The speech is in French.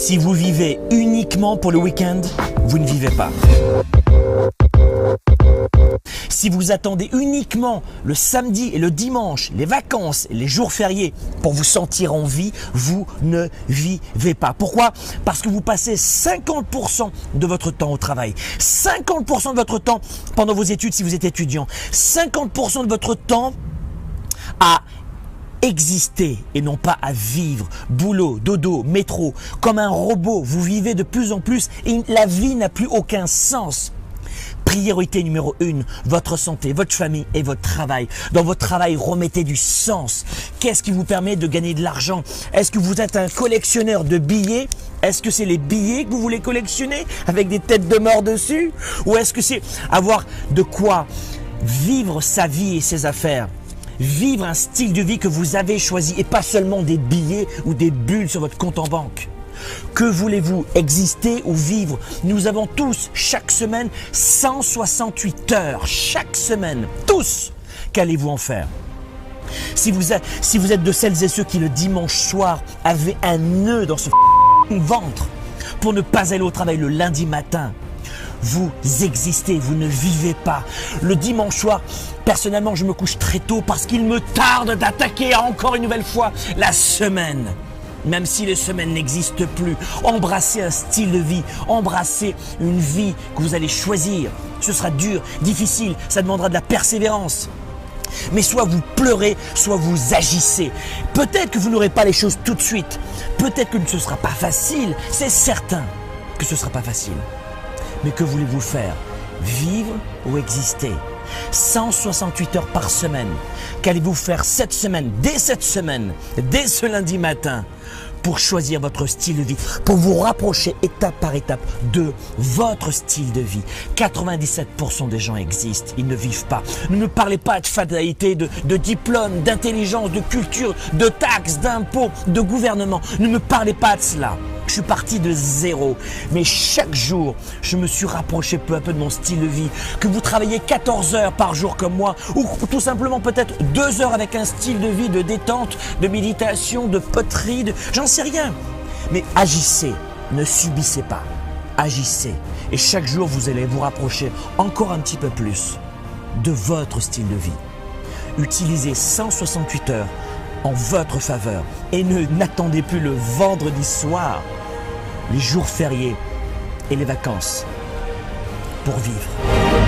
Si vous vivez uniquement pour le week-end, vous ne vivez pas. Si vous attendez uniquement le samedi et le dimanche, les vacances et les jours fériés pour vous sentir en vie, vous ne vivez pas. Pourquoi? Parce que vous passez 50% de votre temps au travail, 50% de votre temps pendant vos études si vous êtes étudiant, 50% de votre temps à exister et non pas à vivre. Boulot, dodo, métro, comme un robot, vous vivez de plus en plus et la vie n'a plus aucun sens. Priorité numéro 1, votre santé, votre famille et votre travail. Dans votre travail, remettez du sens. Qu'est-ce qui vous permet de gagner de l'argent? Est-ce que vous êtes un collectionneur de billets? Est-ce que c'est les billets que vous voulez collectionner avec des têtes de mort dessus? Ou est-ce que c'est avoir de quoi vivre sa vie et ses affaires? Vivre un style de vie que vous avez choisi et pas seulement des billets ou des bulles sur votre compte en banque. Que voulez-vous, exister ou vivre? Nous avons tous, chaque semaine, 168 heures. Chaque semaine, tous. Qu'allez-vous en faire? Si vous êtes de celles et ceux qui, le dimanche soir, avaient un nœud dans ce ventre pour ne pas aller au travail le lundi matin, vous existez, vous ne vivez pas. Le dimanche soir, personnellement, je me couche très tôt parce qu'il me tarde d'attaquer encore une nouvelle fois la semaine. Même si les semaines n'existent plus, embrassez un style de vie, embrassez une vie que vous allez choisir. Ce sera dur, difficile, ça demandera de la persévérance. Mais soit vous pleurez, soit vous agissez. Peut-être que vous n'aurez pas les choses tout de suite. Peut-être que ce ne sera pas facile. C'est certain que ce ne sera pas facile. Mais que voulez-vous faire? Vivre ou exister? 168 heures par semaine. Qu'allez-vous faire cette semaine, dès ce lundi matin, pour choisir votre style de vie, pour vous rapprocher étape par étape de votre style de vie? 97% des gens existent, ils ne vivent pas. Ne me parlez pas de fatalité, de diplôme, d'intelligence, de culture, de taxes, d'impôts, de gouvernement. Ne me parlez pas de cela. Je suis parti de zéro, mais chaque jour, je me suis rapproché peu à peu de mon style de vie. Que vous travaillez 14 heures par jour comme moi, ou tout simplement peut-être 2 heures avec un style de vie de détente, de méditation, de poterie, j'en sais rien. Mais agissez, ne subissez pas, agissez. Et chaque jour, vous allez vous rapprocher encore un petit peu plus de votre style de vie. Utilisez 168 heures en votre faveur et n'attendez plus le vendredi soir, les jours fériés et les vacances pour vivre.